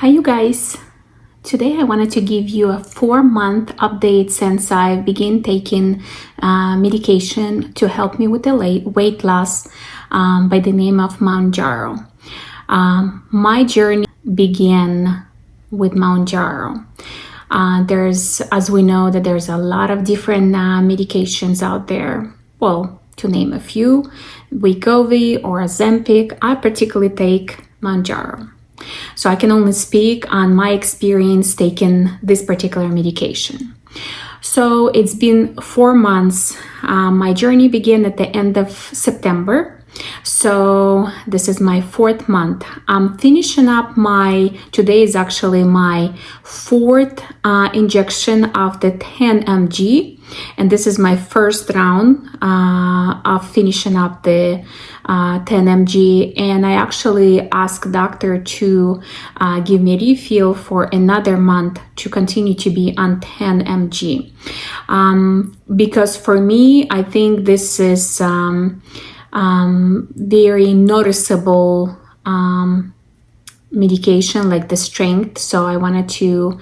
Hi you guys. Today I wanted to give you a 4-month update since I began taking medication to help me with the weight loss by the name of Mounjaro. My journey began with Mounjaro. As we know, that there's a lot of different medications out there. Well, to name a few, Wegovy or Ozempic. I particularly take Mounjaro. So I can only speak on my experience taking this particular medication. So it's been 4 months. My journey began at the end of September. So this is my 4th month. I'm finishing up today is actually my 4th injection of the 10 mg. And this is my first round of finishing up the 10 mg. And I actually asked doctor to give me a refill for another month to continue to be on 10 mg. Because for me, I think this is very noticeable medication, like the strength. So I wanted to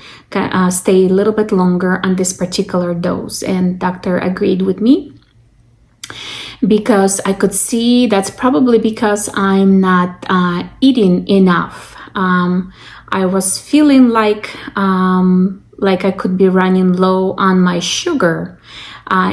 stay a little bit longer on this particular dose, and doctor agreed with me because I could see that's probably because I'm not eating enough. I was feeling like I could be running low on my sugar,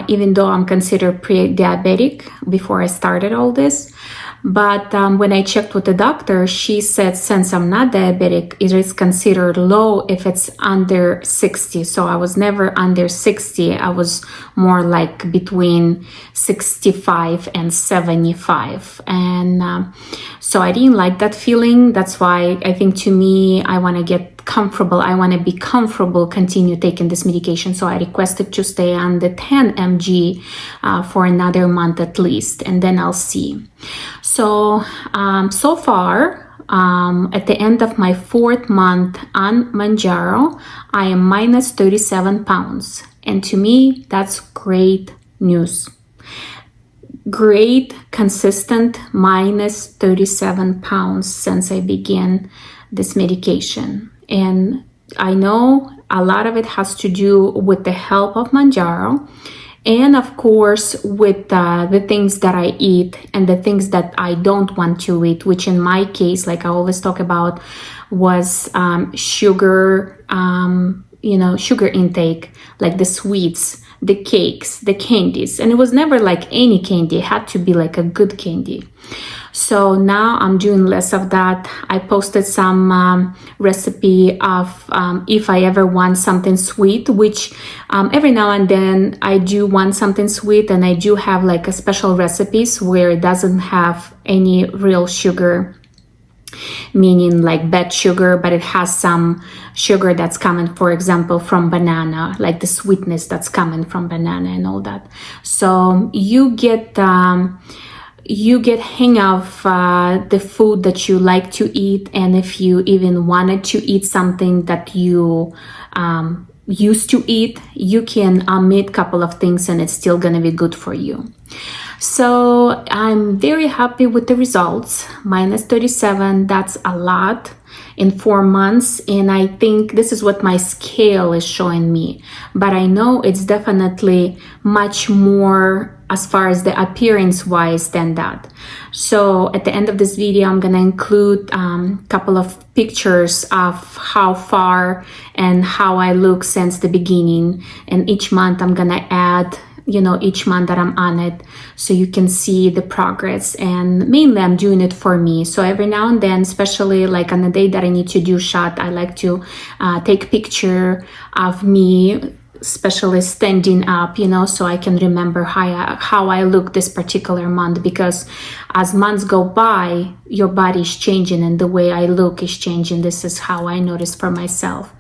even though I'm considered pre-diabetic before I started all this. But when I checked with the doctor, she said since I'm not diabetic, it is considered low if it's under 60. So I was never under 60. I was more like between 65 and 75. And so I didn't like that feeling. That's why I think to me, I want to get comfortable. I want to be comfortable, continue taking this medication. So I requested to stay on the 10 mg for another month at least, and then I'll see. So, so far, at the end of my 4th month on Mounjaro, I am minus 37 pounds. And to me, that's great news. Great, consistent minus 37 pounds since I began this medication. And I know a lot of it has to do with the help of Mounjaro, and of course with the things that I eat and the things that I don't want to eat, which in my case, like I always talk about, was sugar, sugar intake, like the sweets, the cakes, the candies. And it was never like any candy. It had to be like a good candy. So now I'm doing less of that. I posted some recipe of if I ever want something sweet, which every now and then I do want something sweet, and I do have like a special recipes where it doesn't have any real sugar, meaning like bad sugar, but it has some sugar that's coming, for example, from banana, like the sweetness that's coming from banana and all that. So you get hang of the food that you like to eat, and if you even wanted to eat something that you used to eat, you can omit a couple of things and it's still gonna be good for you. So I'm very happy with the results. Minus 37, that's a lot in 4 months, and I think this is what my scale is showing me. But I know it's definitely much more as far as the appearance wise than that. So at the end of this video, I'm gonna include a couple of pictures of how far and how I look since the beginning. And each month I'm gonna add, each month that I'm on it, so you can see the progress. And mainly I'm doing it for me. So every now and then, especially like on the day that I need to do shot, I like to take picture of me, especially standing up, so I can remember how I look this particular month, because as months go by, your body is changing and the way I look is changing. This is how I notice for myself.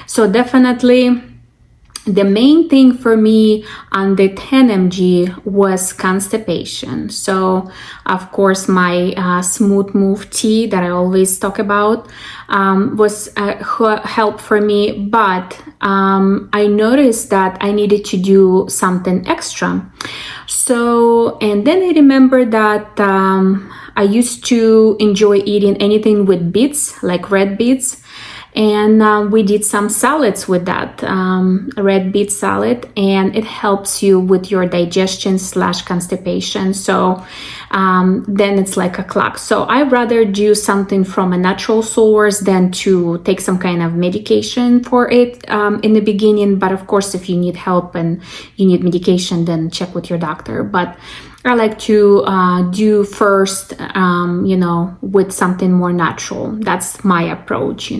So definitely the main thing for me on the 10 mg was constipation. So of course my smooth move tea that I always talk about was help for me, but I noticed that I needed to do something extra. So, and then I remember that I used to enjoy eating anything with beets, like red beets. And we did some salads with that, red beet salad, and it helps you with your digestion / constipation. So then it's like a clock. So I'd rather do something from a natural source than to take some kind of medication for it in the beginning. But of course, if you need help and you need medication, then check with your doctor. But I like to do first, with something more natural. That's my approach,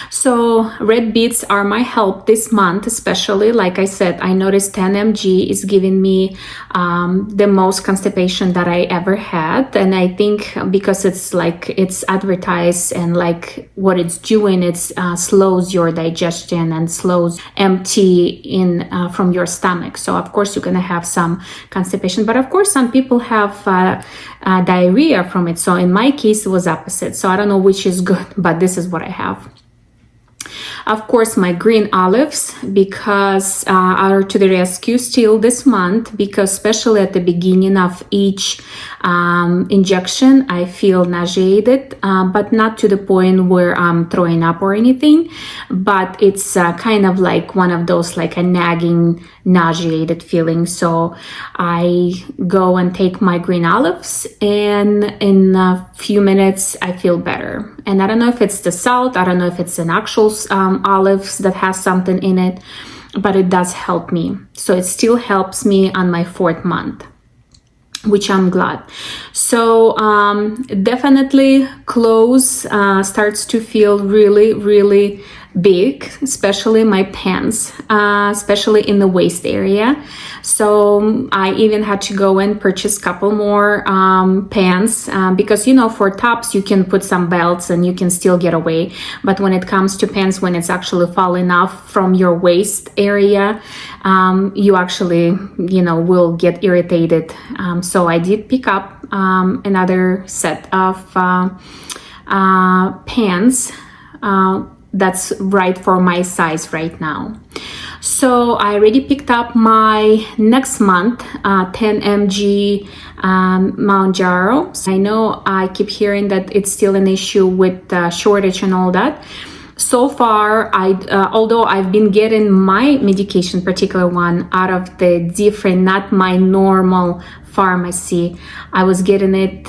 So red beets are my help this month, especially. Like I said, I noticed 10 mg is giving me the most constipation that I ever had. And I think because it's advertised and like what it's doing, it slows your digestion and slows empty in from your stomach. So of course you're going to have some constipation, but of course some people have diarrhea from it. So in my case, it was opposite. So I don't know which is good, but this is what I have. Of course, my green olives, because are to the rescue still this month, because especially at the beginning of each injection, I feel nauseated, but not to the point where I'm throwing up or anything, but it's kind of like one of those, like a nagging, nauseated feeling. So I go and take my green olives, and in a few minutes, I feel better. And I don't know if it's the salt, I don't know if it's an actual olives that has something in it, but it does help me. So it still helps me on my 4th month, which I'm glad. So definitely clothes starts to feel really, really big, especially my pants, especially in the waist area. So I even had to go and purchase a couple more pants because, for tops, you can put some belts and you can still get away. But when it comes to pants, when it's actually falling off from your waist area, you actually, will get irritated. So I did pick up another set of pants that's right for my size right now. So I already picked up my next month 10 mg Mounjaro. I know I keep hearing that it's still an issue with shortage and all that. So far, although I've been getting my medication, particular one, out of the different, not my normal pharmacy. I was getting it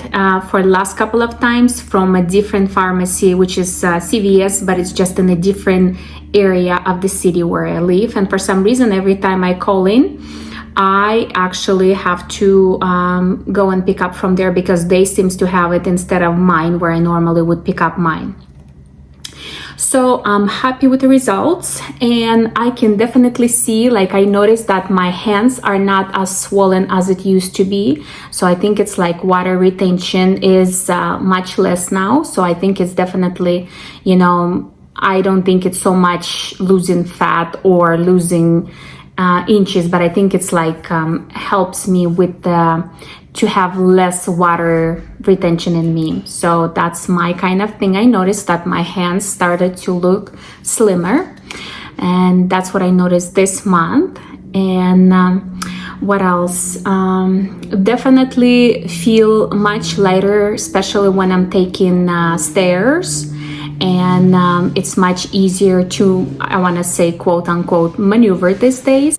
for the last couple of times from a different pharmacy, which is CVS, but it's just in a different area of the city where I live. And for some reason, every time I call in, I actually have to go and pick up from there because they seem to have it instead of mine, where I normally would pick up mine. So I'm happy with the results, and I can definitely see, like I noticed that my hands are not as swollen as it used to be. So I think it's like water retention is much less now. So I think it's definitely, I don't think it's so much losing fat or losing inches, but I think it's like helps me with to have less water retention in me. So that's my kind of thing. I noticed that my hands started to look slimmer, and that's what I noticed this month. And what else? Definitely feel much lighter, especially when I'm taking stairs. And it's much easier to, I want to say, quote unquote, maneuver these days.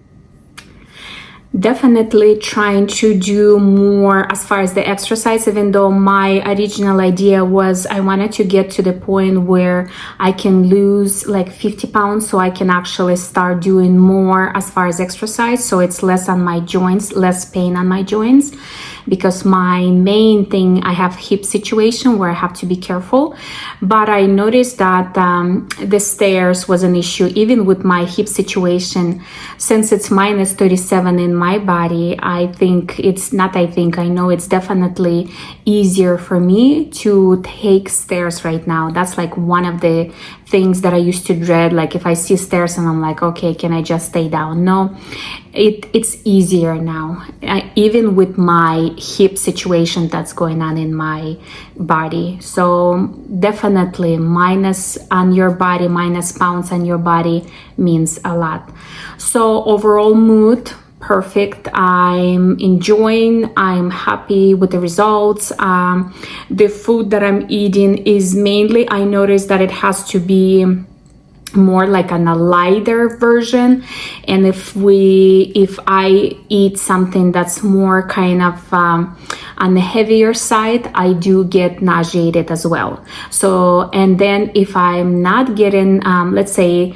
Definitely trying to do more as far as the exercise, even though my original idea was I wanted to get to the point where I can lose like 50 pounds so I can actually start doing more as far as exercise, so it's less on my joints, less pain on my joints, because my main thing, I have hip situation where I have to be careful. But I noticed that the stairs was an issue even with my hip situation. Since it's minus 37 in my body, I know it's definitely easier for me to take stairs right now. That's like one of the things that I used to dread, like if I see stairs and I'm like, okay, can I just stay down? No, it's easier now, even with my hip situation that's going on in my body. So definitely minus on your body, minus pounds on your body means a lot. So overall mood perfect. I'm enjoying, I'm happy with the results. The food that I'm eating is mainly, I noticed that it has to be more like on a lighter version, and if I eat something that's more kind of on the heavier side, I do get nauseated as well. So, and then if I'm not getting let's say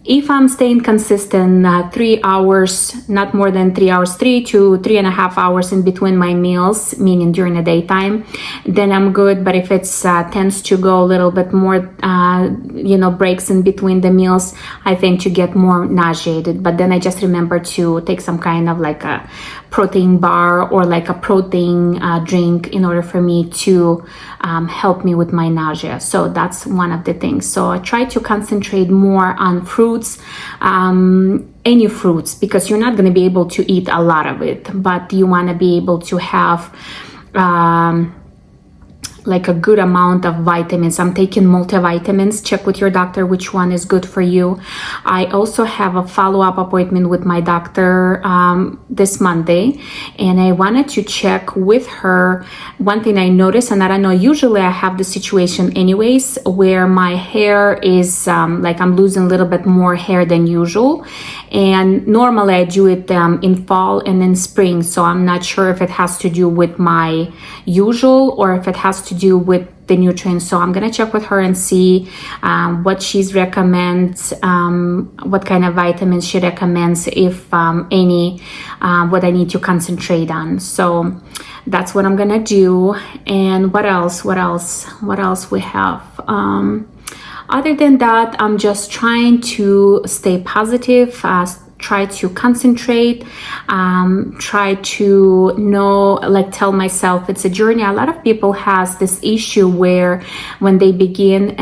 if I'm staying consistent 3 hours, not more than 3 hours, 3 to 3.5 hours in between my meals, meaning during the daytime, then I'm good. But if it's tends to go a little bit more, breaks in between the meals, I tend to get more nauseated. But then I just remember to take some kind of like a protein bar or like a protein drink in order for me to help me with my nausea. So that's one of the things. So I try to concentrate more on fruits, any fruits, because you're not going to be able to eat a lot of it, but you want to be able to have like a good amount of vitamins. I'm taking multivitamins. Check with your doctor which one is good for you. I also have a follow-up appointment with my doctor this Monday, and I wanted to check with her. One thing I noticed, and I don't know, usually I have the situation anyways where my hair is like I'm losing a little bit more hair than usual, and normally I do it in fall and in spring. So I'm not sure if it has to do with my usual or if it has to do with the nutrients. So I'm gonna check with her and see what she's recommends, what kind of vitamins she recommends, if any, what I need to concentrate on. So that's what I'm gonna do. And what else we have? Other than that, I'm just trying to stay positive, try to concentrate, try to know, like tell myself it's a journey. A lot of people has this issue where when they begin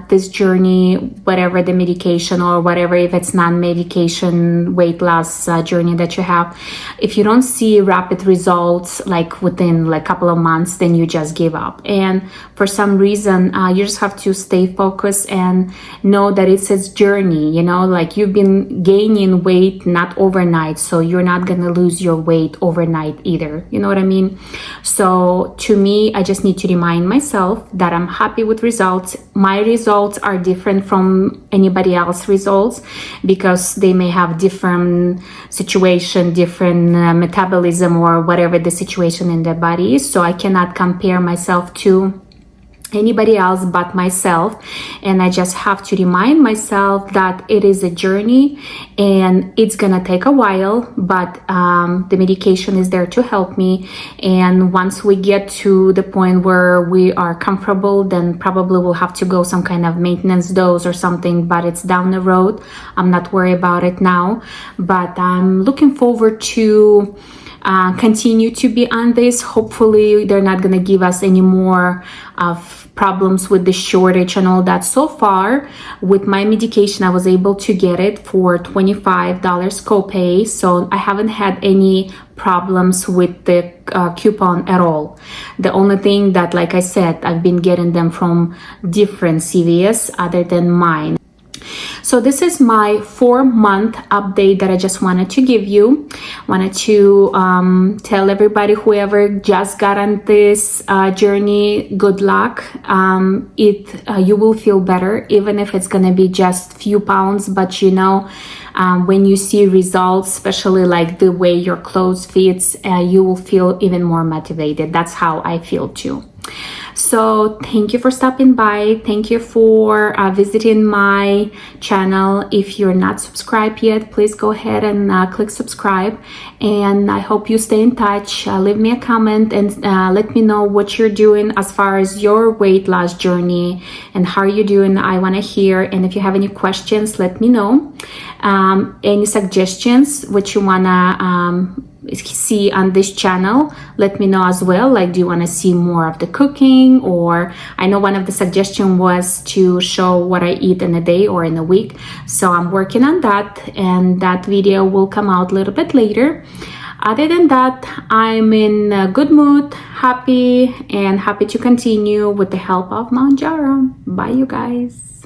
this journey, whatever the medication or whatever, if it's non-medication weight loss journey that you have, if you don't see rapid results like within like a couple of months, then you just give up. And for some reason, you just have to stay focused and know that it's a journey, like you've been gaining weight not overnight, so you're not gonna lose your weight overnight either, you know what I mean? So to me, I just need to remind myself that I'm happy with results. My results are different from anybody else's results because they may have different situation, different metabolism, or whatever the situation in their body is. So I cannot compare myself to anybody else but myself, and I just have to remind myself that it is a journey and it's gonna take a while, but the medication is there to help me. And once we get to the point where we are comfortable, then probably we'll have to go some kind of maintenance dose or something, but it's down the road. I'm not worried about it now, but I'm looking forward to continue to be on this. Hopefully they're not going to give us any more of problems with the shortage and all that. So far with my medication, I was able to get it for $25 copay, so I haven't had any problems with the coupon at all. The only thing that, like I said, I've been getting them from different CVS other than mine. So this is my 4-month update that I just wanted to give you. Wanted to tell everybody, whoever just got on this journey, good luck. You will feel better, even if it's gonna be just few pounds, but when you see results, especially like the way your clothes fits, you will feel even more motivated. That's how I feel too. So thank you for stopping by. Thank you for visiting my channel. If you're not subscribed yet, please go ahead and click subscribe. And I hope you stay in touch. Leave me a comment and let me know what you're doing as far as your weight loss journey and how you're doing. I want to hear. And if you have any questions, let me know. Any suggestions, what you want to see on this channel, let me know as well. Like, do you want to see more of the cooking? Or I know one of the suggestion was to show what I eat in a day or in a week, so I'm working on that, and that video will come out a little bit later. Other than that, I'm in a good mood, happy to continue with the help of Mounjaro. Bye, you guys.